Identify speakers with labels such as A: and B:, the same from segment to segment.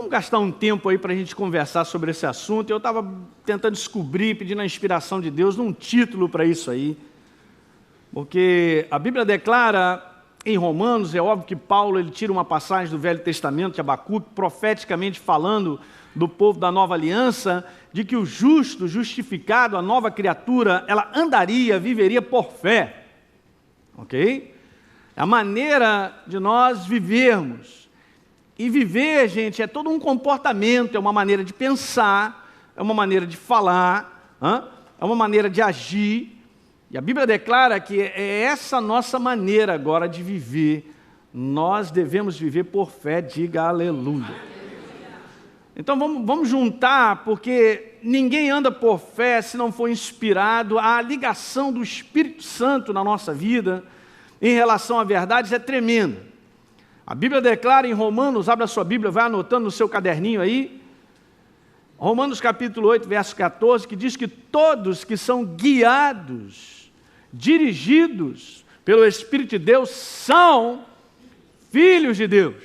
A: Vamos gastar um tempo aí para a gente conversar sobre esse assunto. Eu estava tentando descobrir, pedindo a inspiração de Deus, num título para isso aí. Porque a Bíblia declara em Romanos, é óbvio que Paulo ele tira uma passagem do Velho Testamento, de Abacuque, profeticamente falando do povo da nova aliança, de que o justo, justificado, a nova criatura, ela andaria, viveria por fé. Ok? É a maneira de nós vivermos. E viver, gente, é todo um comportamento, é uma maneira de pensar, é uma maneira de falar, é uma maneira de agir. E a Bíblia declara que é essa nossa maneira agora de viver. Nós devemos viver por fé, diga aleluia. Então vamos juntar, porque ninguém anda por fé se não for inspirado. A ligação do Espírito Santo na nossa vida em relação à verdade é tremenda. A Bíblia declara em Romanos, abre a sua Bíblia, vai anotando no seu caderninho aí, Romanos capítulo 8, verso 14, que diz que todos que são guiados, dirigidos pelo Espírito de Deus, são filhos de Deus.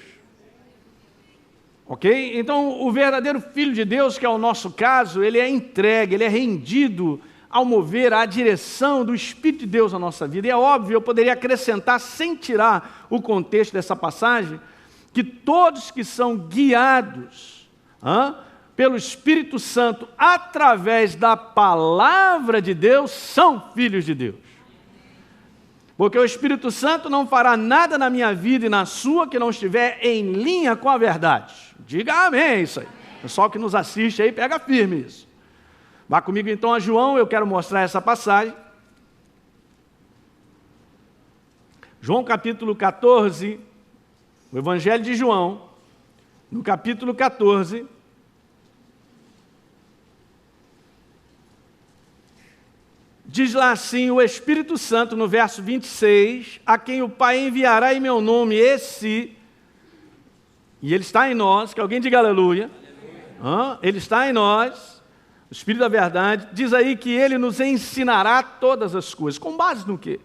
A: Ok? Então, o verdadeiro Filho de Deus, que é o nosso caso, ele é entregue, ele é rendido ao mover, à direção do Espírito de Deus na nossa vida. E é óbvio, eu poderia acrescentar, sem tirar o contexto dessa passagem, que todos que são guiados pelo Espírito Santo, através da palavra de Deus, são filhos de Deus. Porque o Espírito Santo não fará nada na minha vida e na sua que não estiver em linha com a verdade. Diga amém isso aí. O pessoal que nos assiste aí, pega firme isso. Vá comigo então a João, eu quero mostrar essa passagem. João capítulo 14, o Evangelho de João, no capítulo 14, diz lá assim, o Espírito Santo, no verso 26, a quem o Pai enviará em meu nome, esse, e ele está em nós, que alguém diga aleluia, ele está em nós, o Espírito da verdade, diz aí que ele nos ensinará todas as coisas. Com base no quê?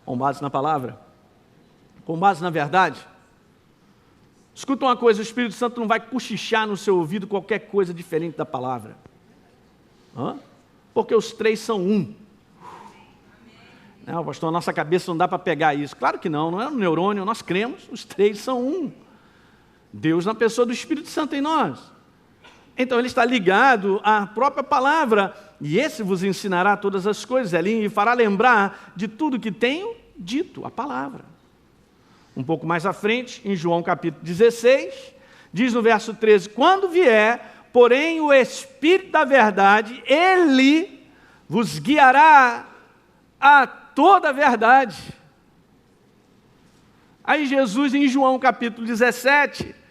A: Com base na palavra? Com base na verdade? Escuta uma coisa, o Espírito Santo não vai cochichar no seu ouvido qualquer coisa diferente da palavra. Porque os três são um. Não, pastor, a nossa cabeça não dá para pegar isso. Claro que não, não é um neurônio, nós cremos, os três são um. Deus na pessoa do Espírito Santo em nós. Então ele está ligado à própria palavra, e esse vos ensinará todas as coisas, Elinho, e fará lembrar de tudo que tenho dito, a palavra. Um pouco mais à frente, em João capítulo 16, diz no verso 13, quando vier, porém o Espírito da verdade, ele vos guiará a toda a verdade. Aí Jesus em João capítulo 17,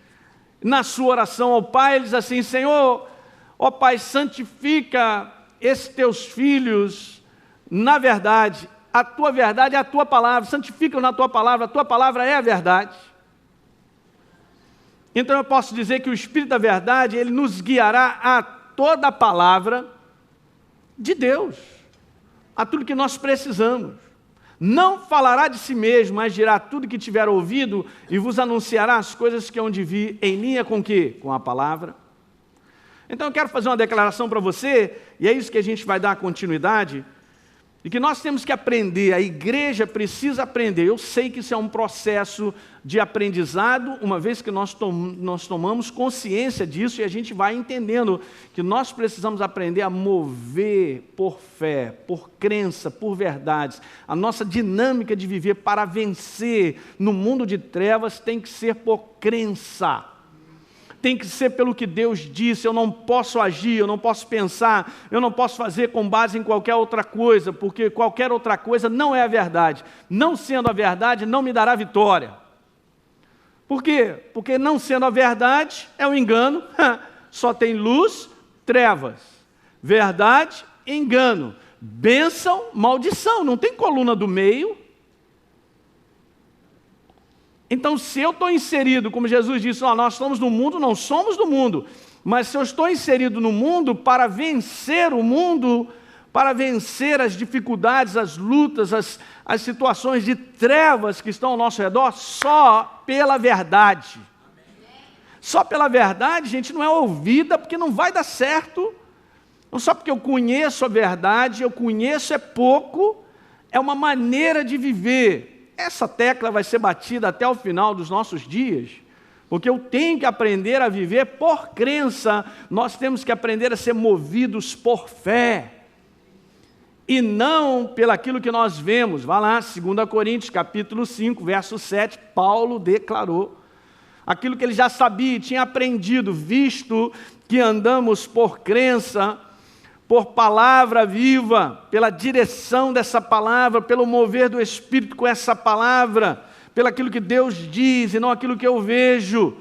A: na sua oração ao Pai, ele diz assim, Senhor, ó Pai, santifica esses teus filhos na verdade. A tua verdade é a tua palavra, santifica-os na tua palavra, a tua palavra é a verdade. Então eu posso dizer que o Espírito da verdade, ele nos guiará a toda a palavra de Deus, a tudo que nós precisamos. Não falará de si mesmo, mas dirá tudo que tiver ouvido e vos anunciará as coisas que hão de vir em linha com o quê? Com a palavra. Então eu quero fazer uma declaração para você, e é isso que a gente vai dar continuidade, e que nós temos que aprender, a igreja precisa aprender. Eu sei que isso é um processo de aprendizado, uma vez que nós tomamos consciência disso e a gente vai entendendo que nós precisamos aprender a mover por fé, por crença, por verdades. A nossa dinâmica de viver para vencer no mundo de trevas tem que ser por crença. Tem que ser pelo que Deus disse. Eu não posso agir, eu não posso pensar, eu não posso fazer com base em qualquer outra coisa, porque qualquer outra coisa não é a verdade. Não sendo a verdade, não me dará vitória. Por quê? Porque não sendo a verdade, é um engano. Só tem luz, trevas. Verdade, engano. Bênção, maldição. Não tem coluna do meio. Então, se eu estou inserido, como Jesus disse, nós estamos no mundo, não somos do mundo, mas se eu estou inserido no mundo para vencer o mundo, para vencer as dificuldades, as lutas, as situações de trevas que estão ao nosso redor, só pela verdade. Só pela verdade, gente, não é ouvida, porque não vai dar certo. Não só porque eu conheço a verdade, eu conheço é pouco, é uma maneira de viver. Essa tecla vai ser batida até o final dos nossos dias, porque eu tenho que aprender a viver por crença, nós temos que aprender a ser movidos por fé, e não pelaquilo que nós vemos. Vá lá, 2 Coríntios, capítulo 5, verso 7, Paulo declarou aquilo que ele já sabia, tinha aprendido, visto que andamos por crença, por palavra viva, pela direção dessa palavra, pelo mover do Espírito com essa palavra, pelaquilo que Deus diz e não aquilo que eu vejo,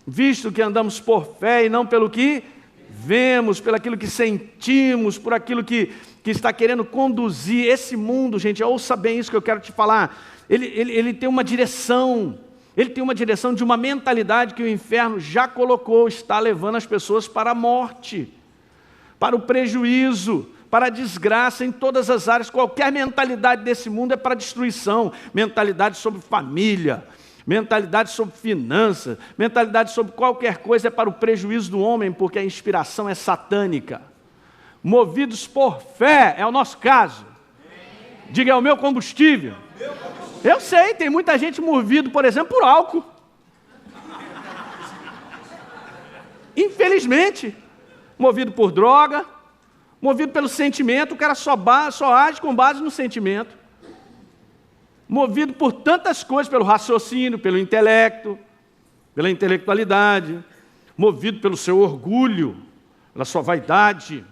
A: visto que andamos por fé e não pelo que vemos, pelaquilo que sentimos, por aquilo que está querendo conduzir esse mundo. Gente, ouça bem isso que eu quero te falar, ele tem uma direção, ele tem uma direção de uma mentalidade que o inferno já colocou, está levando as pessoas para a morte, para o prejuízo, para a desgraça em todas as áreas. Qualquer mentalidade desse mundo é para destruição. Mentalidade sobre família, mentalidade sobre finanças, mentalidade sobre qualquer coisa é para o prejuízo do homem, porque a inspiração é satânica. Movidos por fé é o nosso caso. Diga, é o meu combustível. Eu sei, tem muita gente movida, por exemplo, por álcool. Infelizmente. Movido por droga, movido pelo sentimento, o cara só age com base no sentimento. Movido por tantas coisas, pelo raciocínio, pelo intelecto, pela intelectualidade, movido pelo seu orgulho, pela sua vaidade,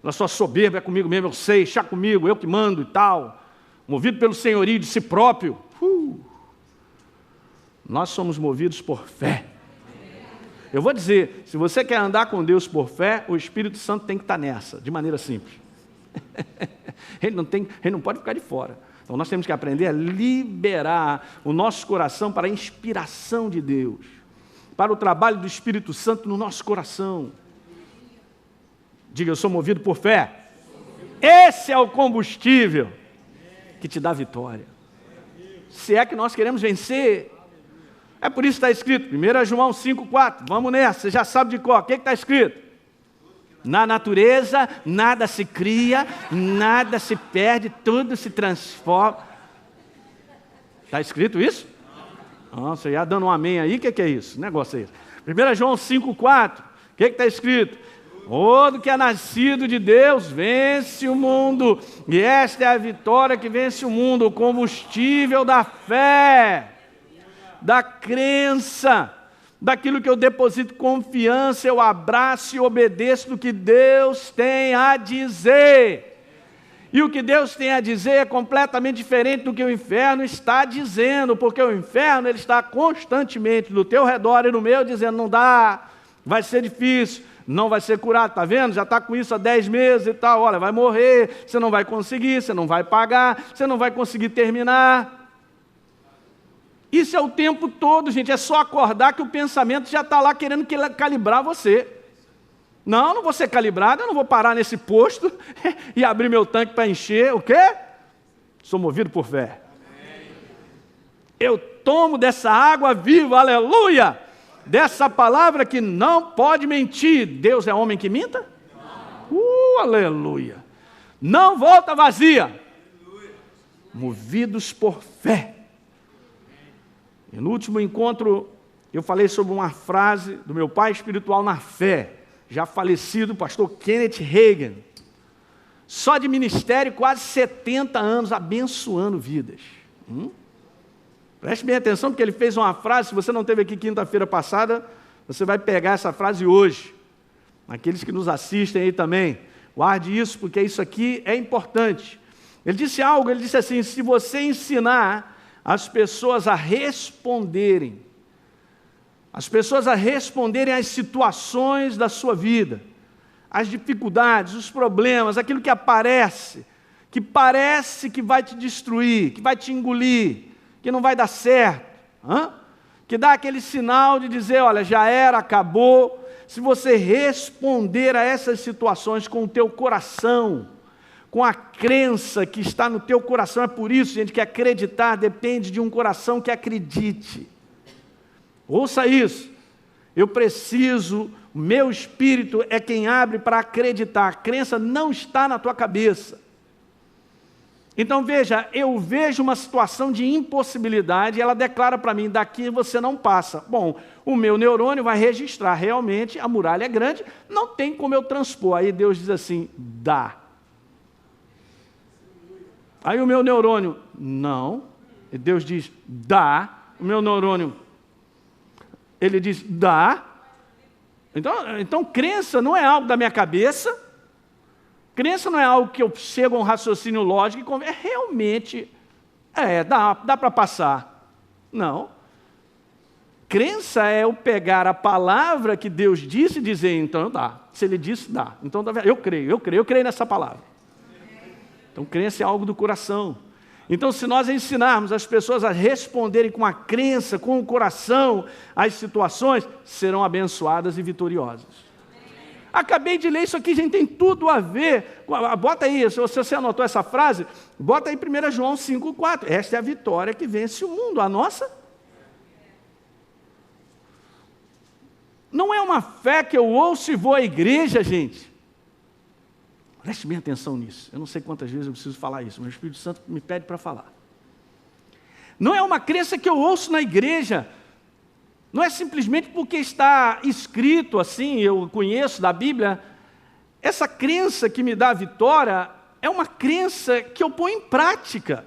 A: pela sua soberba, é comigo mesmo, eu sei, chá comigo, eu que mando e tal. Movido pelo senhorio de si próprio. Nós somos movidos por fé. Eu vou dizer, se você quer andar com Deus por fé, o Espírito Santo tem que estar nessa, de maneira simples. Ele não pode ficar de fora. Então nós temos que aprender a liberar o nosso coração para a inspiração de Deus, para o trabalho do Espírito Santo no nosso coração. Diga, eu sou movido por fé. Esse é o combustível que te dá vitória. Se é que nós queremos vencer. É por isso que está escrito, 1 João 5,4, vamos nessa, você já sabe de cor, o que está escrito? Na natureza, nada se cria, nada se perde, tudo se transforma. Está escrito isso? Nossa, já dando um amém aí, o que é isso? Que negócio é isso? 1 João 5,4, o que está escrito? Todo que é nascido de Deus vence o mundo, e esta é a vitória que vence o mundo, o combustível da fé, da crença, daquilo que eu deposito confiança, eu abraço e obedeço do que Deus tem a dizer. E o que Deus tem a dizer é completamente diferente do que o inferno está dizendo, porque o inferno ele está constantemente do teu redor e no meu dizendo, não dá, vai ser difícil, não vai ser curado, está vendo? Já está com isso há 10 meses e tal, olha, vai morrer, você não vai conseguir, você não vai pagar, você não vai conseguir terminar. Isso é o tempo todo, gente, é só acordar que o pensamento já está lá querendo calibrar você. Não vou ser calibrado, eu não vou parar nesse posto e abrir meu tanque para encher, o quê? Sou movido por fé. Eu tomo dessa água viva, aleluia, dessa palavra que não pode mentir. Deus é homem que minta? Aleluia. Não volta vazia. Movidos por fé. E no último encontro, eu falei sobre uma frase do meu pai espiritual na fé, já falecido, pastor Kenneth Hagin. Só de ministério, quase 70 anos, abençoando vidas. Preste bem atenção, porque ele fez uma frase, se você não esteve aqui quinta-feira passada, você vai pegar essa frase hoje. Aqueles que nos assistem aí também, guarde isso, porque isso aqui é importante. Ele disse algo, ele disse assim, se você ensinar as pessoas a responderem às situações da sua vida, às dificuldades, os problemas, aquilo que aparece, que parece que vai te destruir, que vai te engolir, que não vai dar certo, que dá aquele sinal de dizer, olha, já era, acabou. Se você responder a essas situações com o teu coração, com a crença que está no teu coração, é por isso, gente, que acreditar depende de um coração que acredite. Ouça isso. Eu preciso, o meu espírito é quem abre para acreditar. A crença não está na tua cabeça. Então veja, eu vejo uma situação de impossibilidade e ela declara para mim, daqui você não passa. Bom, o meu neurônio vai registrar, realmente a muralha é grande, não tem como eu transpor. Aí Deus diz assim, dá. Aí o meu neurônio, não. E Deus diz, dá. O meu neurônio, ele diz, dá. Então crença não é algo da minha cabeça. Crença não é algo que eu chego a um raciocínio lógico e realmente, dá para passar. Não. Crença é eu pegar a palavra que Deus disse e dizer, então dá. Se Ele disse, dá. Então eu creio nessa palavra. Então crença é algo do coração. Então se nós ensinarmos as pessoas a responderem com a crença, com o coração, as situações, serão abençoadas e vitoriosas. Acabei de ler isso aqui, gente, tem tudo a ver. Bota aí, se você anotou essa frase, bota aí 1 João 5,4. Esta é a vitória que vence o mundo, a nossa. Não é uma fé que eu ouço e vou à igreja, gente. Preste bem atenção nisso. Eu não sei quantas vezes eu preciso falar isso, mas o Espírito Santo me pede para falar. Não é uma crença que eu ouço na igreja. Não é simplesmente porque está escrito assim, eu conheço da Bíblia. Essa crença que me dá a vitória é uma crença que eu ponho em prática.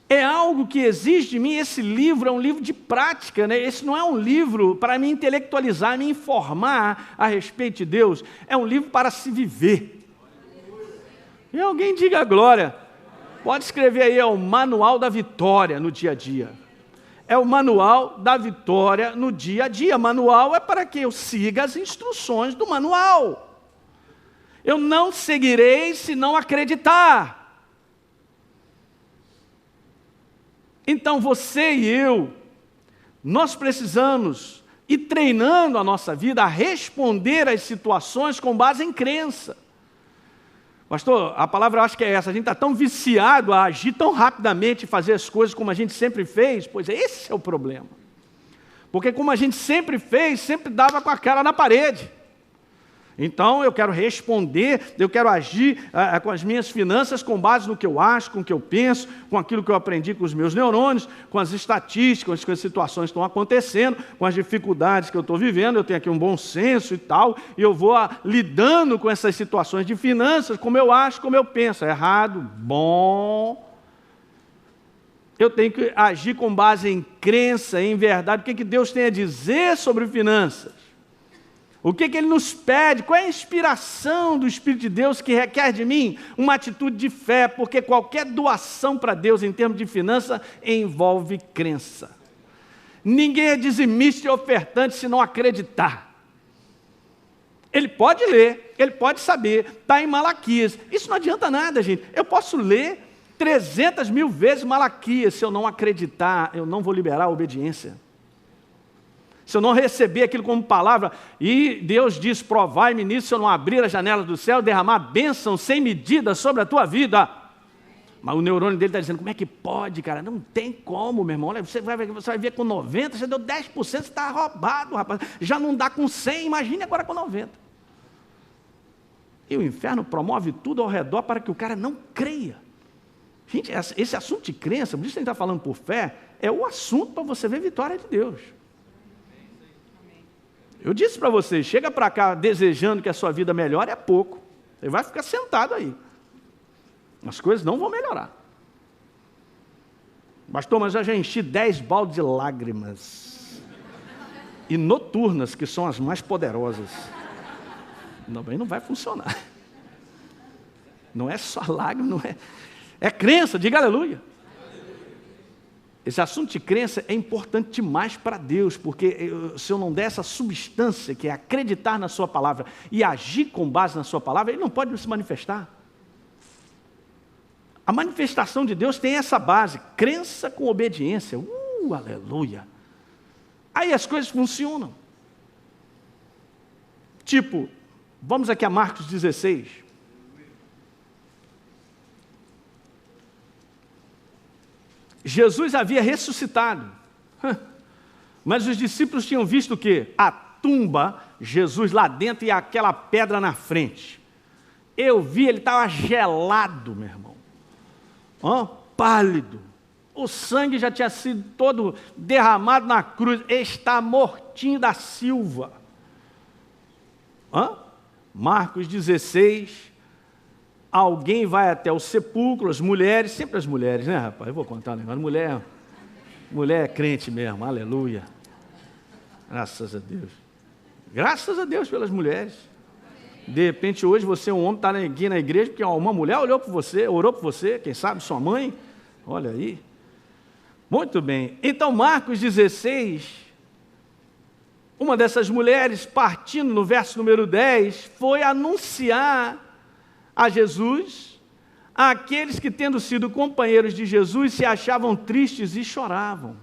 A: É algo que exige de mim. Esse livro é um livro de prática, né? Esse não é um livro para me intelectualizar, me informar a respeito de Deus. É um livro para se viver. E alguém diga glória. Pode escrever aí, é o manual da vitória no dia a dia. É o manual da vitória no dia a dia. Manual é para que eu siga as instruções do manual. Eu não seguirei se não acreditar. Então você e eu, nós precisamos ir treinando a nossa vida a responder às situações com base em crença. Pastor, a palavra eu acho que é essa, a gente está tão viciado a agir tão rapidamente e fazer as coisas como a gente sempre fez, pois esse é o problema. Porque como a gente sempre fez, sempre dava com a cara na parede. Então eu quero responder, eu quero agir com as minhas finanças com base no que eu acho, com o que eu penso, com aquilo que eu aprendi com os meus neurônios, com as estatísticas, com as situações que estão acontecendo, com as dificuldades que eu estou vivendo. Eu tenho aqui um bom senso e tal, e eu vou lidando com essas situações de finanças, como eu acho, como eu penso. É errado? Bom. Eu tenho que agir com base em crença, em verdade. O que Deus tem a dizer sobre finanças? O que Ele nos pede? Qual é a inspiração do Espírito de Deus que requer de mim? Uma atitude de fé, porque qualquer doação para Deus em termos de finança envolve crença. Ninguém é dizimista e ofertante se não acreditar. Ele pode ler, ele pode saber, está em Malaquias. Isso não adianta nada, gente. Eu posso ler 300 mil vezes Malaquias, se eu não acreditar, eu não vou liberar a obediência. Se eu não receber aquilo como palavra, e Deus diz, provai-me nisso, se eu não abrir as janelas do céu, derramar bênção sem medida sobre a tua vida. Mas o neurônio dele está dizendo, como é que pode, cara? Não tem como, meu irmão. Você vai ver com 90, você deu 10%, você está roubado, rapaz. Já não dá com 100, imagine agora com 90. E o inferno promove tudo ao redor para que o cara não creia. Gente, esse assunto de crença, por isso que a gente está falando por fé, é o assunto para você ver vitória de Deus. Eu disse para você, chega para cá desejando que a sua vida melhore, é pouco. Você vai ficar sentado aí. As coisas não vão melhorar. Pastor, mas eu já enchi 10 baldes de lágrimas. E noturnas, que são as mais poderosas. Também não vai funcionar. Não é só lágrima, não é. É crença, diga aleluia. Esse assunto de crença é importante demais para Deus, porque se eu não der essa substância, que é acreditar na sua palavra e agir com base na sua palavra, ele não pode se manifestar. A manifestação de Deus tem essa base, crença com obediência. Aleluia. Aí as coisas funcionam. Tipo, vamos aqui a Marcos 16. Jesus havia ressuscitado. Mas os discípulos tinham visto o quê? A tumba, Jesus lá dentro e aquela pedra na frente. Eu vi, ele estava gelado, meu irmão. Pálido. O sangue já tinha sido todo derramado na cruz. Está mortinho da Silva. Marcos 16. Alguém vai até o sepulcro, as mulheres, sempre as mulheres, né, rapaz? Eu vou contar um negócio. Mulher é crente mesmo, aleluia. Graças a Deus. Graças a Deus pelas mulheres. De repente, hoje você é um homem, está aqui na igreja, porque uma mulher orou por você, quem sabe sua mãe. Olha aí. Muito bem. Então, Marcos 16, uma dessas mulheres, partindo no verso número 10, foi anunciar a Jesus àqueles que, tendo sido companheiros de Jesus, se achavam tristes e choravam.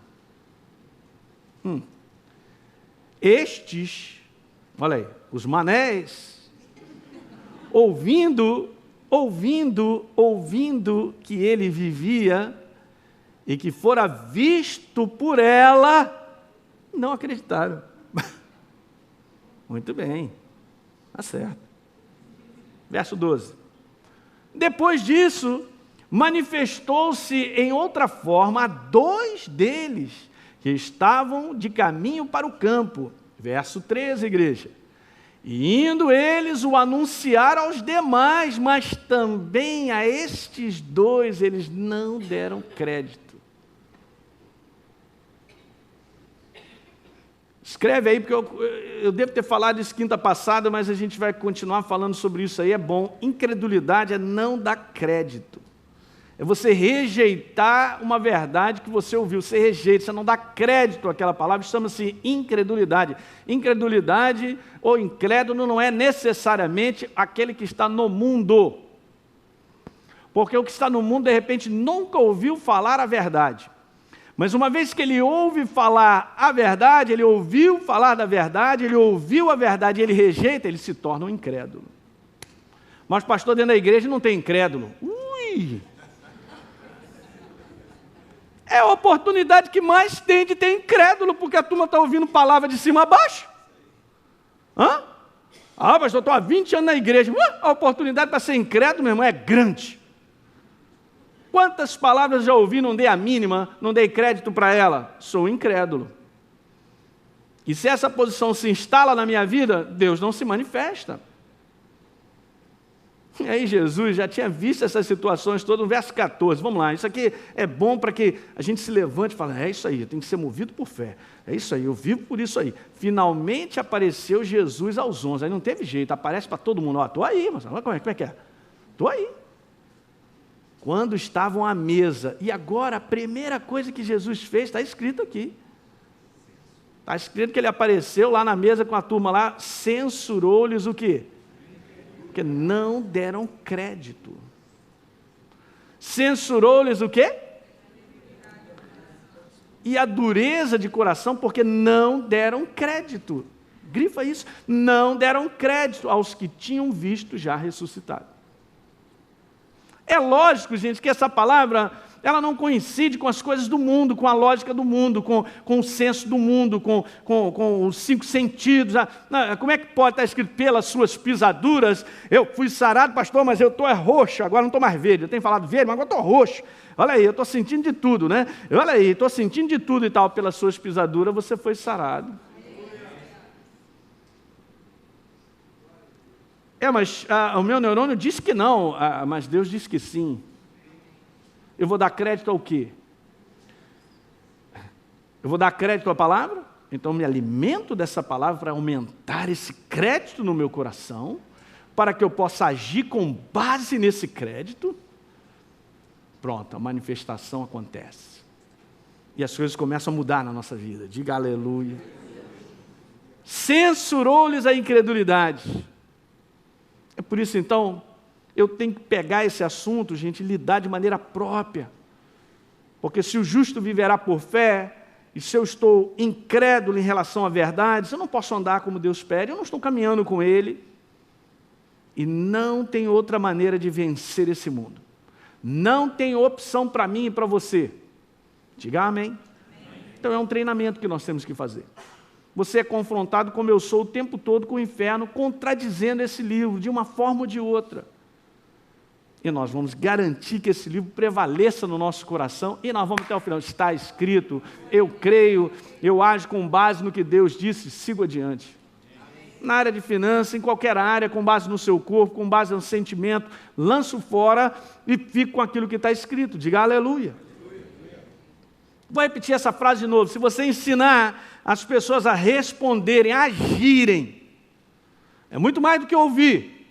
A: Estes, olha aí, os manés, ouvindo que ele vivia e que fora visto por ela, não acreditaram. Muito bem, está certo. Verso 12. Depois disso, manifestou-se em outra forma a 2 deles que estavam de caminho para o campo. Verso 13, igreja. E indo eles o anunciar aos demais, mas também a estes 2 eles não deram crédito. Escreve aí, porque eu devo ter falado isso quinta passada, mas a gente vai continuar falando sobre isso aí, é bom. Incredulidade é não dar crédito. É você rejeitar uma verdade que você ouviu, você rejeita, você não dá crédito àquela palavra, chama-se incredulidade. Incredulidade ou incrédulo não é necessariamente aquele que está no mundo. Porque o que está no mundo, de repente, nunca ouviu falar a verdade. Mas uma vez que ele ouve falar a verdade, ele ouviu falar da verdade, ele ouviu a verdade e ele rejeita, ele se torna um incrédulo. Mas pastor, dentro da igreja não tem incrédulo. É a oportunidade que mais tem de ter incrédulo, porque a turma está ouvindo palavra de cima a baixo. Pastor, estou há 20 anos na igreja. A oportunidade para ser incrédulo, meu irmão, é grande. Quantas palavras já ouvi, não dei a mínima, não dei crédito para ela? Sou incrédulo. E se essa posição se instala na minha vida, Deus não se manifesta. E aí Jesus já tinha visto essas situações todas no verso 14. Vamos lá, isso aqui é bom para que a gente se levante e fale, é isso aí, eu tenho que ser movido por fé. É isso aí, eu vivo por isso aí. Finalmente apareceu Jesus aos 11. Aí não teve jeito, aparece para todo mundo. Estou aí, mas como é que é? Estou aí. Quando estavam à mesa. E agora, a primeira coisa que Jesus fez, está escrito aqui. Está escrito que ele apareceu lá na mesa com a turma lá, censurou-lhes o quê? Porque não deram crédito. Censurou-lhes o quê? E a dureza de coração, porque não deram crédito. Grifa isso. Não deram crédito aos que tinham visto já ressuscitado. É lógico, gente, que essa palavra, ela não coincide com as coisas do mundo, com a lógica do mundo, com o senso do mundo, com os 5 sentidos. Como é que pode estar escrito, pelas suas pisaduras, eu fui sarado, pastor, mas eu estou roxo, agora não estou mais verde. Eu tenho falado verde, mas agora estou roxo. Olha aí, eu estou sentindo de tudo, né? Olha aí, estou sentindo de tudo e tal. Pelas suas pisaduras, você foi sarado. Mas o meu neurônio disse que não, mas Deus disse que sim. Eu vou dar crédito ao quê? Eu vou dar crédito à palavra? Então me alimento dessa palavra para aumentar esse crédito no meu coração, para que eu possa agir com base nesse crédito. Pronto, a manifestação acontece. E as coisas começam a mudar na nossa vida. Diga aleluia. Censurou-lhes a incredulidade. É por isso, então, eu tenho que pegar esse assunto, gente, e lidar de maneira própria. Porque se o justo viverá por fé, e se eu estou incrédulo em relação à verdade, eu não posso andar como Deus pede, eu não estou caminhando com Ele. E não tem outra maneira de vencer esse mundo. Não tem opção para mim e para você. Diga amém. Então é um treinamento que nós temos que fazer. Você é confrontado, como eu sou, o tempo todo com o inferno, contradizendo esse livro, de uma forma ou de outra. E nós vamos garantir que esse livro prevaleça no nosso coração, e nós vamos até o final. Está escrito, eu creio, eu ajo com base no que Deus disse, sigo adiante. Na área de finanças, em qualquer área, com base no seu corpo, com base no sentimento, lanço fora e fico com aquilo que está escrito. Diga aleluia. Vou repetir essa frase de novo. Se você ensinar as pessoas a responderem, a agirem, é muito mais do que ouvir.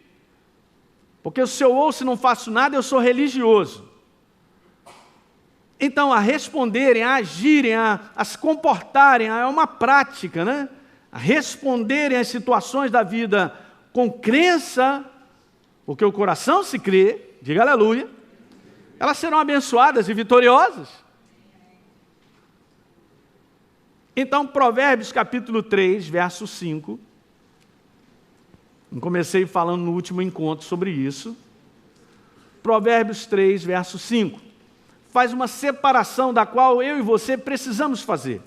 A: Porque se eu ouço e não faço nada, eu sou religioso. Então, a responderem, a agirem, a se comportarem, é uma prática, né? A responderem às situações da vida com crença, porque o coração se crê, diga aleluia, elas serão abençoadas e vitoriosas. Então, Provérbios capítulo 3, verso 5, eu comecei falando no último encontro sobre isso. Provérbios 3, verso 5, faz uma separação da qual eu e você precisamos fazer.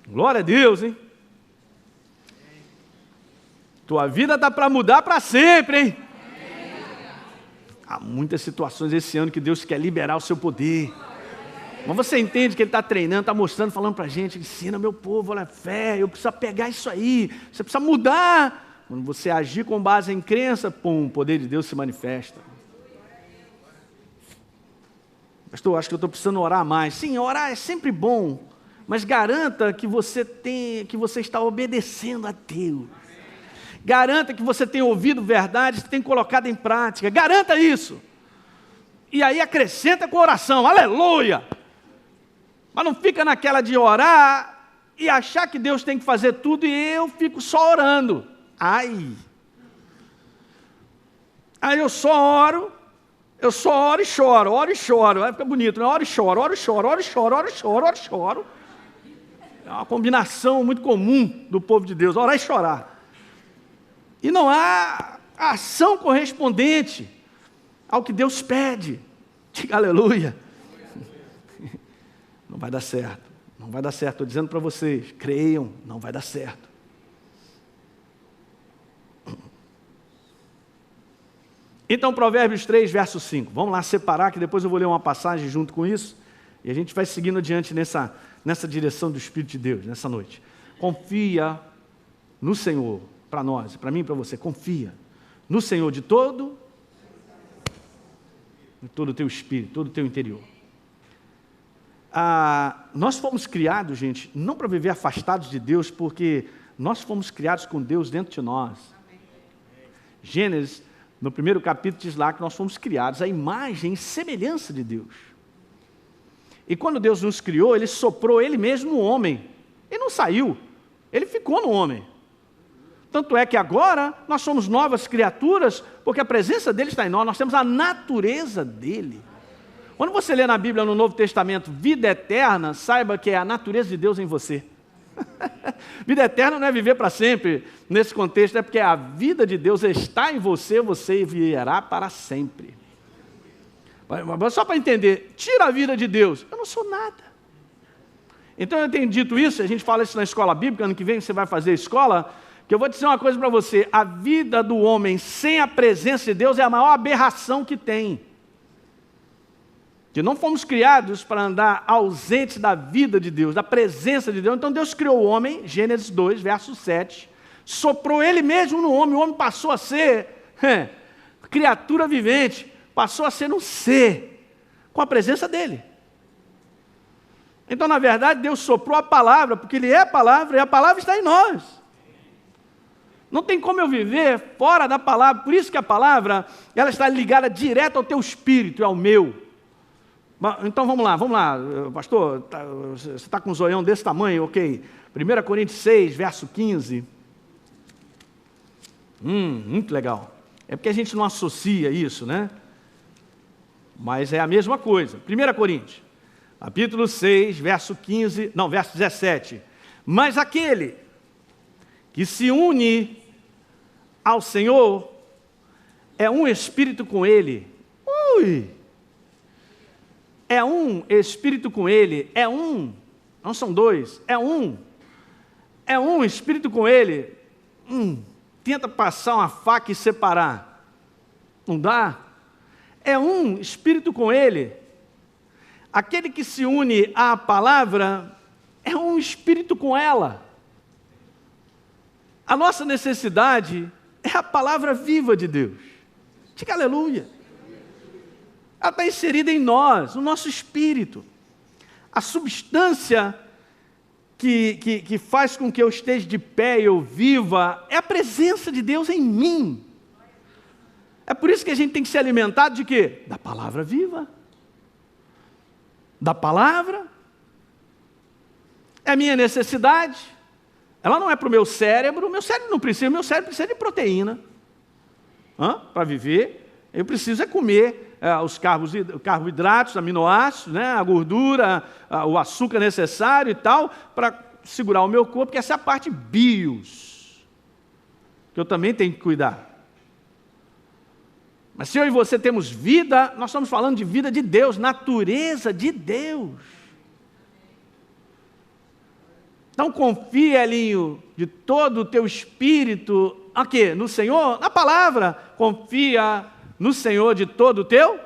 A: Glória a Deus, hein? Tua vida está para mudar para sempre, hein? Há muitas situações esse ano que Deus quer liberar o seu poder. Mas você entende que Ele está treinando, está mostrando, falando para a gente, ensina meu povo, olha, fé, eu preciso pegar isso aí, você precisa mudar. Quando você agir com base em crença, pum, o poder de Deus se manifesta. Pastor, acho que eu estou precisando orar mais. Sim, orar é sempre bom, mas garanta que você está obedecendo a Deus. Garanta que você tem ouvido verdades, que tem colocado em prática. Garanta isso. E aí acrescenta com oração, aleluia. Mas não fica naquela de orar e achar que Deus tem que fazer tudo e eu fico só orando. Aí eu só oro e choro, aí fica bonito, né? Oro e choro. É uma combinação muito comum do povo de Deus, orar e chorar. E não há ação correspondente ao que Deus pede. Diga aleluia. Não vai dar certo. Não vai dar certo. Estou dizendo para vocês, creiam, não vai dar certo. Então, Provérbios 3, verso 5. Vamos lá separar, que depois eu vou ler uma passagem junto com isso. E a gente vai seguindo adiante nessa direção do Espírito de Deus, nessa noite. Confia no Senhor, para nós, para mim e para você. Confia no Senhor de todo o teu espírito, todo o teu interior. Nós fomos criados, gente, não para viver afastados de Deus, porque nós fomos criados com Deus dentro de nós. Gênesis, no primeiro capítulo, diz lá que nós fomos criados à imagem e semelhança de Deus. E quando Deus nos criou, Ele soprou Ele mesmo no homem. Ele não saiu, Ele ficou no homem. Tanto é que agora nós somos novas criaturas, porque a presença dele está em nós, nós temos a natureza dele. Quando você lê na Bíblia, no Novo Testamento, vida eterna, saiba que é a natureza de Deus em você. Vida eterna não é viver para sempre, nesse contexto, é porque a vida de Deus está em você, você viverá para sempre. Mas só para entender, tira a vida de Deus, eu não sou nada. Então eu tenho dito isso, a gente fala isso na escola bíblica, ano que vem você vai fazer escola, que eu vou dizer uma coisa para você, a vida do homem sem a presença de Deus é a maior aberração que tem. Que não fomos criados para andar ausentes da vida de Deus, da presença de Deus. Então Deus criou o homem, Gênesis 2, verso 7, soprou Ele mesmo no homem, o homem passou a ser criatura vivente, passou a ser um ser, com a presença dEle. Então, na verdade, Deus soprou a palavra, porque Ele é a palavra, e a palavra está em nós. Não tem como eu viver fora da palavra, por isso que a palavra, ela está ligada direto ao teu espírito e ao meu. Então vamos lá, pastor, você está com um zoião desse tamanho, ok. 1 Coríntios 6, verso 15. Muito legal. É porque a gente não associa isso, né? Mas é a mesma coisa. 1 Coríntios, capítulo 6, verso 17. Mas aquele que se une ao Senhor é um espírito com Ele. é um espírito com ele, é um, não são dois, é um espírito com ele. Tenta passar uma faca e separar, não dá. É um espírito com ele. Aquele que se une à palavra é um espírito com ela. A nossa necessidade é a palavra viva de Deus. Diga aleluia. Ela está inserida em nós, no nosso espírito. A substância que faz com que eu esteja de pé e eu viva é a presença de Deus em mim. É por isso que a gente tem que se alimentar de quê? Da palavra viva. Da palavra. É a minha necessidade. Ela não é para o meu cérebro não precisa, meu cérebro precisa de proteína. Para viver, eu preciso comer os carboidratos, aminoácidos, né, a gordura, o açúcar necessário e tal, para segurar o meu corpo, que essa é a parte bios, que eu também tenho que cuidar. Mas se eu e você temos vida, nós estamos falando de vida de Deus, natureza de Deus. Então confia, Elinho, de todo o teu espírito, aqui, no Senhor, na palavra. Confia no Senhor de todo o teu.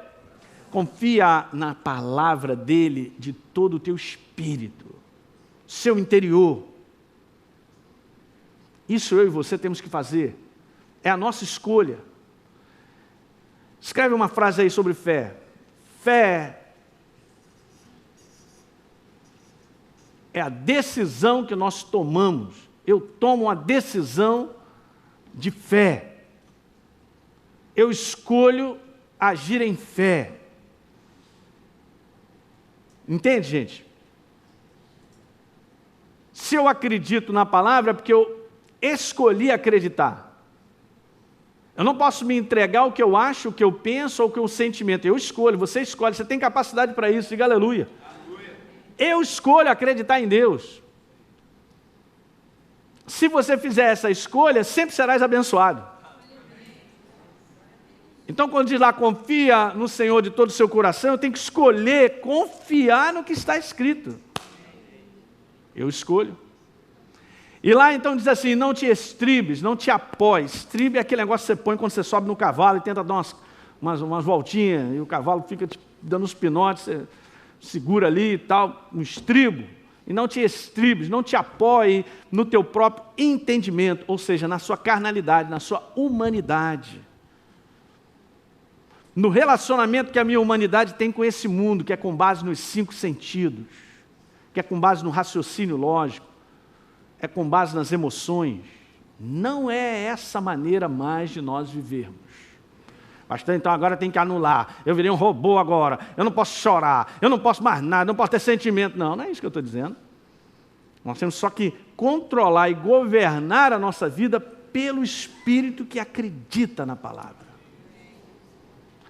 A: Confia na palavra dele de todo o teu espírito, seu interior. Isso eu e você temos que fazer. É a nossa escolha. Escreve uma frase aí sobre fé. Fé é a decisão que nós tomamos. Eu tomo uma decisão de fé. Eu escolho agir em fé. Entende, gente? Se eu acredito na palavra, é porque eu escolhi acreditar. Eu não posso me entregar o que eu acho, o que eu penso ou o que eu sentimento. Eu escolho, você escolhe, você tem capacidade para isso. Diga aleluia. Eu escolho acreditar em Deus. Se você fizer essa escolha, sempre serás abençoado. Então, quando diz lá, confia no Senhor de todo o seu coração, eu tenho que escolher confiar no que está escrito. Eu escolho. E lá então diz assim, não te estribes, não te apoies. Estribe é aquele negócio que você põe quando você sobe no cavalo e tenta dar umas voltinhas, e o cavalo fica te dando os pinotes, você segura ali e tal, um estribo. E não te estribes, não te apoie no teu próprio entendimento, ou seja, na sua carnalidade, na sua humanidade. No relacionamento que a minha humanidade tem com esse mundo, que é com base nos 5 sentidos, que é com base no raciocínio lógico, é com base nas emoções. Não é essa maneira mais de nós vivermos. Pastor, então agora tem que anular. Eu virei um robô agora. Eu não posso chorar. Eu não posso mais nada. Não posso ter sentimento. Não, não é isso que eu estou dizendo. Nós temos só que controlar e governar a nossa vida pelo Espírito que acredita na palavra.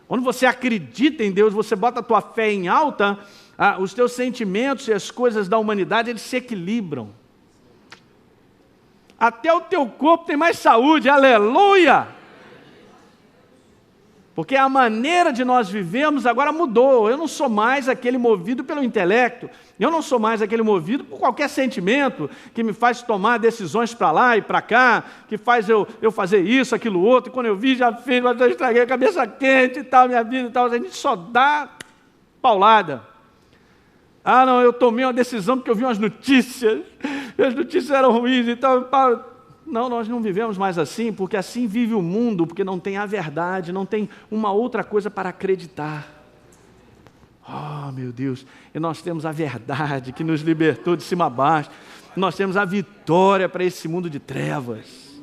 A: Quando você acredita em Deus, você bota a tua fé em alta, os teus sentimentos e as coisas da humanidade, eles se equilibram. Até o teu corpo tem mais saúde, aleluia! Porque a maneira de nós vivemos agora mudou. Eu não sou mais aquele movido pelo intelecto, eu não sou mais aquele movido por qualquer sentimento que me faz tomar decisões para lá e para cá, que faz eu fazer isso, aquilo, outro, e quando eu vi, já fiz, mas eu estraguei a cabeça quente e tal, minha vida e tal, a gente só dá paulada. Ah, não, eu tomei uma decisão porque eu vi umas notícias, e as notícias eram ruins e tal. Não, nós não vivemos mais assim, porque assim vive o mundo, porque não tem a verdade, não tem uma outra coisa para acreditar. Oh, meu Deus, e nós temos a verdade que nos libertou de cima a baixo, nós temos a vitória para esse mundo de trevas.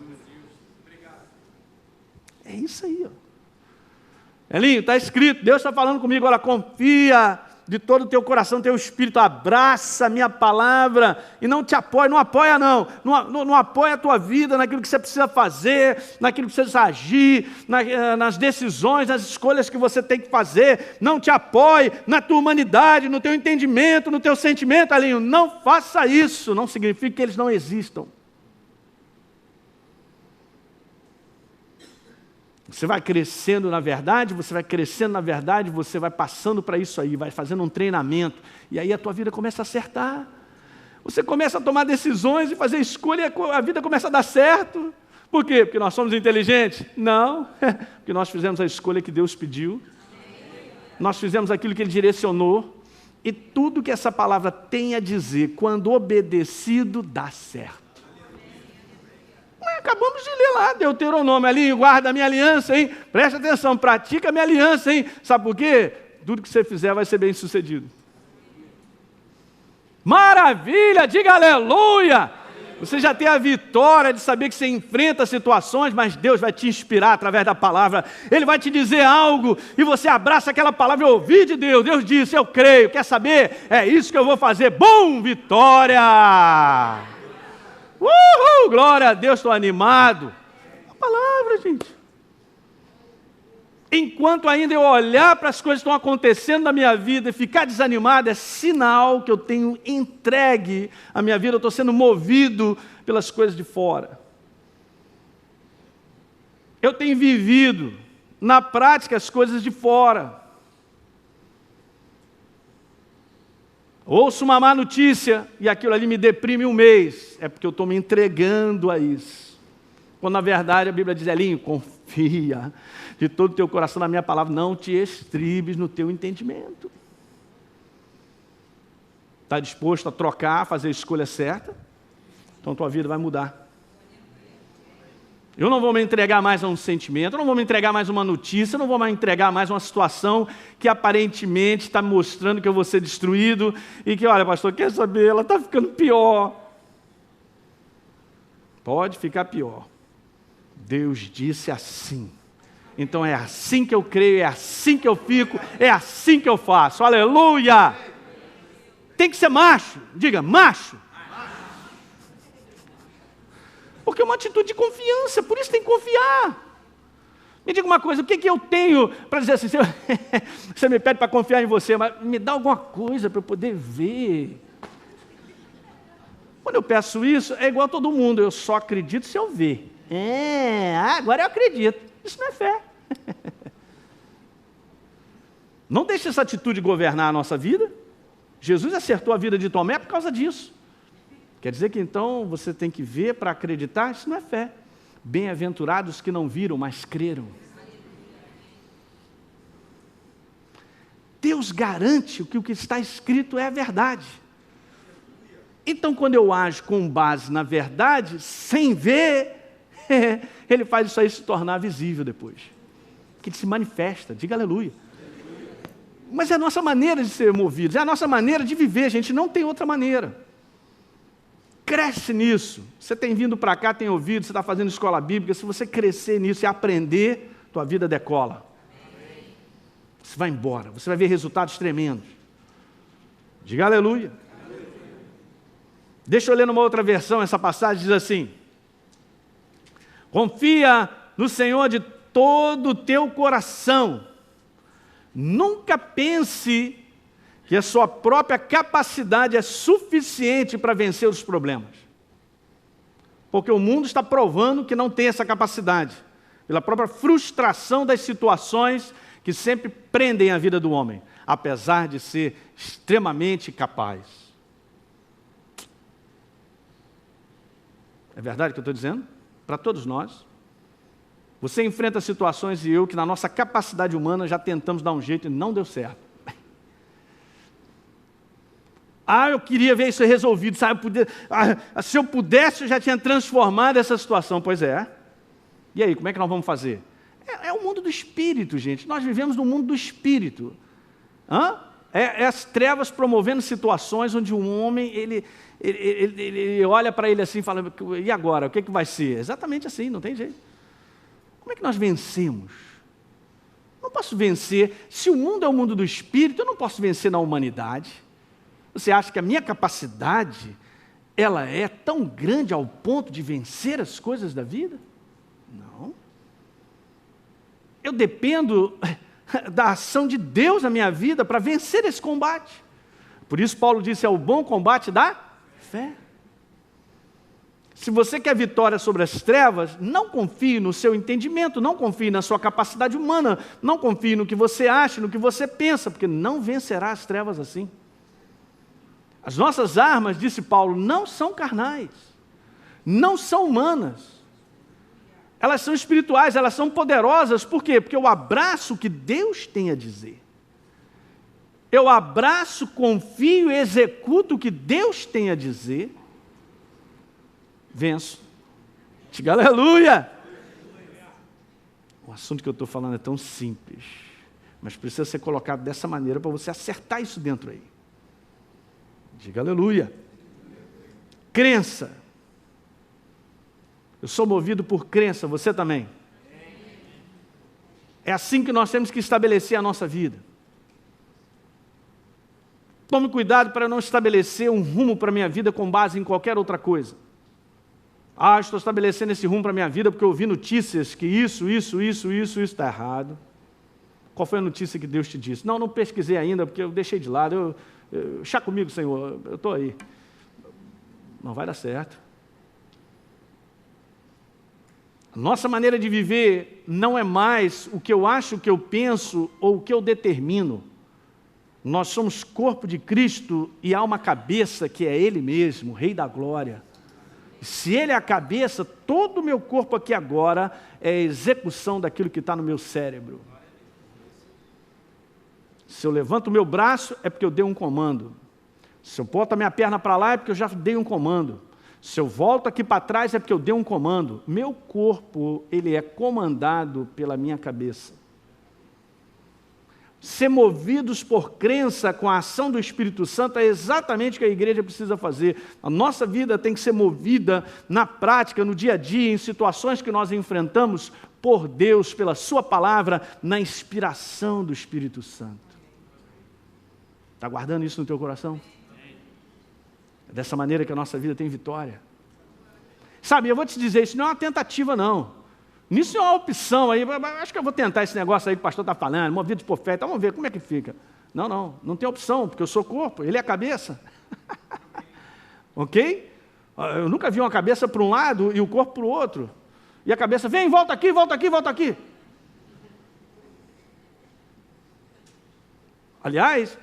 A: É isso aí, ó. Elinho, está escrito, Deus está falando comigo, olha, confia de todo o teu coração, teu espírito, abraça a minha palavra e não te apoia, não apoia não apoia a tua vida naquilo que você precisa fazer, naquilo que você precisa agir, nas decisões, nas escolhas que você tem que fazer, não te apoie na tua humanidade, no teu entendimento, no teu sentimento, Alinho, não faça isso, não significa que eles não existam. Você vai crescendo na verdade, você vai passando para isso aí, vai fazendo um treinamento, e aí a tua vida começa a acertar. Você começa a tomar decisões e fazer escolha, a vida começa a dar certo. Por quê? Porque nós somos inteligentes? Não, porque nós fizemos a escolha que Deus pediu, nós fizemos aquilo que Ele direcionou, e tudo que essa palavra tem a dizer, quando obedecido, dá certo. Acabamos de ler lá, Deuteronômio, ali, guarda a minha aliança, hein? Presta atenção, pratica a minha aliança, hein? Sabe por quê? Tudo que você fizer vai ser bem sucedido. Maravilha, diga aleluia! Você já tem a vitória de saber que você enfrenta situações, mas Deus vai te inspirar através da palavra. Ele vai te dizer algo e você abraça aquela palavra e ouve de Deus. Deus disse, eu creio, quer saber? É isso que eu vou fazer. Bom, vitória! Uhul, glória a Deus, estou animado. A palavra, gente. Enquanto ainda eu olhar para as coisas que estão acontecendo na minha vida e ficar desanimado, é sinal que eu tenho entregue a minha vida, eu estou sendo movido pelas coisas de fora. Eu tenho vivido na prática as coisas de fora. Ouço uma má notícia e aquilo ali me deprime um mês. É porque eu estou me entregando a isso. Quando na verdade a Bíblia diz, Elinho, confia de todo o teu coração na minha palavra, não te estribes no teu entendimento. Está disposto a trocar, a fazer a escolha certa? Então tua vida vai mudar. Eu não vou me entregar mais a um sentimento, eu não vou me entregar mais a uma notícia, eu não vou me entregar mais a uma situação que aparentemente está mostrando que eu vou ser destruído e que, olha, pastor, quer saber, ela está ficando pior. Pode ficar pior. Deus disse assim. Então é assim que eu creio, é assim que eu fico, é assim que eu faço. Aleluia! Tem que ser macho. Diga, macho. Porque é uma atitude de confiança, por isso tem que confiar. Me diga uma coisa, o que eu tenho para dizer assim, você me pede para confiar em você, mas me dá alguma coisa para eu poder ver. Quando eu peço isso, é igual a todo mundo, eu só acredito se eu ver. Agora eu acredito. Isso não é fé. Não deixe essa atitude governar a nossa vida. Jesus acertou a vida de Tomé por causa disso. Quer dizer que então você tem que ver para acreditar? Isso não é fé. Bem-aventurados que não viram, mas creram. Deus garante que o que está escrito é a verdade. Então, quando eu ajo com base na verdade, sem ver, Ele faz isso aí se tornar visível depois. Que Ele se manifesta, diga aleluia. Mas é a nossa maneira de ser movidos, é a nossa maneira de viver, gente, não tem outra maneira. Cresce nisso. Você tem vindo para cá, tem ouvido, você está fazendo escola bíblica, se você crescer nisso e aprender, tua vida decola. Você vai embora, você vai ver resultados tremendos. Diga aleluia. Deixa eu ler numa outra versão, essa passagem diz assim: confia no Senhor de todo o teu coração. Nunca pense que a sua própria capacidade é suficiente para vencer os problemas. Porque o mundo está provando que não tem essa capacidade, pela própria frustração das situações que sempre prendem a vida do homem, apesar de ser extremamente capaz. É verdade o que eu estou dizendo? Para todos nós. Você enfrenta situações e eu que na nossa capacidade humana já tentamos dar um jeito e não deu certo. Eu queria ver isso resolvido, sabe? Se eu pudesse, eu já tinha transformado essa situação. Pois é. E aí, como é que nós vamos fazer? É o mundo do espírito, gente. Nós vivemos no mundo do espírito. É as trevas promovendo situações onde um homem, ele olha para ele assim e fala, e agora, o que vai ser? Exatamente assim, não tem jeito. Como é que nós vencemos? Não posso vencer. Se o mundo é o mundo do espírito, eu não posso vencer na humanidade. Você acha que a minha capacidade, ela é tão grande ao ponto de vencer as coisas da vida? Não. Eu dependo da ação de Deus na minha vida para vencer esse combate. Por isso Paulo disse, é o bom combate da fé. Se você quer vitória sobre as trevas, não confie no seu entendimento, não confie na sua capacidade humana, não confie no que você acha, no que você pensa, porque não vencerá as trevas assim. As nossas armas, disse Paulo, não são carnais, não são humanas. Elas são espirituais, elas são poderosas. Por quê? Porque eu abraço o que Deus tem a dizer. Eu abraço, confio e executo o que Deus tem a dizer. Venço. Diga aleluia! O assunto que eu estou falando é tão simples, mas precisa ser colocado dessa maneira para você acertar isso dentro aí. Diga aleluia! Crença. Eu sou movido por crença, você também. É assim que nós temos que estabelecer a nossa vida. Tome cuidado para não estabelecer um rumo para a minha vida com base em qualquer outra coisa. Estou estabelecendo esse rumo para a minha vida porque eu ouvi notícias que isso está errado. Qual foi a notícia que Deus te disse? Não pesquisei ainda porque eu deixei de lado. Chá comigo, Senhor, eu estou aí. Não vai dar certo. A nossa maneira de viver não é mais o que eu acho, o que eu penso ou o que eu determino. Nós somos corpo de Cristo e há uma cabeça que é Ele mesmo, o Rei da Glória. Se Ele é a cabeça, todo o meu corpo aqui agora é a execução daquilo que está no meu cérebro. Se eu levanto o meu braço, é porque eu dei um comando. Se eu boto a minha perna para lá, é porque eu já dei um comando. Se eu volto aqui para trás, é porque eu dei um comando. Meu corpo, ele é comandado pela minha cabeça. Ser movidos por crença com a ação do Espírito Santo é exatamente o que a igreja precisa fazer. A nossa vida tem que ser movida na prática, no dia a dia, em situações que nós enfrentamos, por Deus, pela sua palavra, na inspiração do Espírito Santo. Está guardando isso no teu coração? É dessa maneira que a nossa vida tem vitória. Sabe, eu vou te dizer, isso não é uma tentativa, não. Nisso é uma opção aí, acho que eu vou tentar esse negócio aí que o pastor está falando, movido de profeta, vamos ver como é que fica. Não tem opção, porque eu sou corpo, ele é a cabeça. Ok? Eu nunca vi uma cabeça para um lado e o corpo para o outro. E a cabeça, vem, volta aqui, volta aqui, volta aqui. Aliás,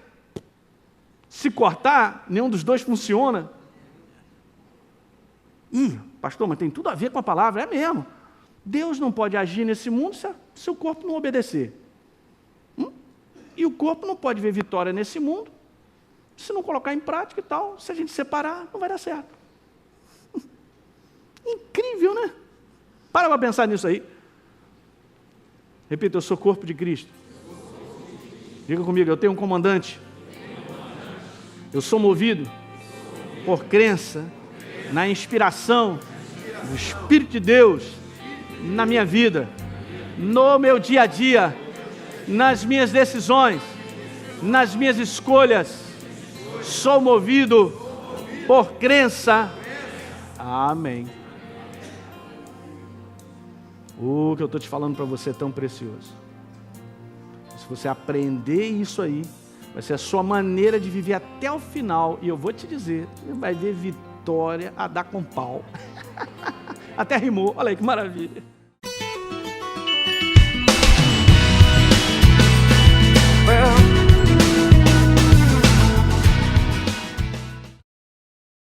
A: se cortar, nenhum dos dois funciona. Pastor, mas tem tudo a ver com a palavra, é mesmo. Deus não pode agir nesse mundo se o corpo não obedecer. E o corpo não pode ver vitória nesse mundo se não colocar em prática e tal. Se a gente separar, não vai dar certo. Incrível, né? Para pensar nisso aí. Repita, eu sou corpo de Cristo. Diga comigo, eu tenho um comandante. Eu sou movido por crença na inspiração do Espírito de Deus na minha vida, no meu dia a dia, nas minhas decisões, nas minhas escolhas. Sou movido por crença. Amém. O que eu estou te falando para você é tão precioso. Se você aprender isso aí, vai ser a sua maneira de viver até o final. E eu vou te dizer, você vai ver vitória a dar com pau. Até rimou, olha aí que maravilha.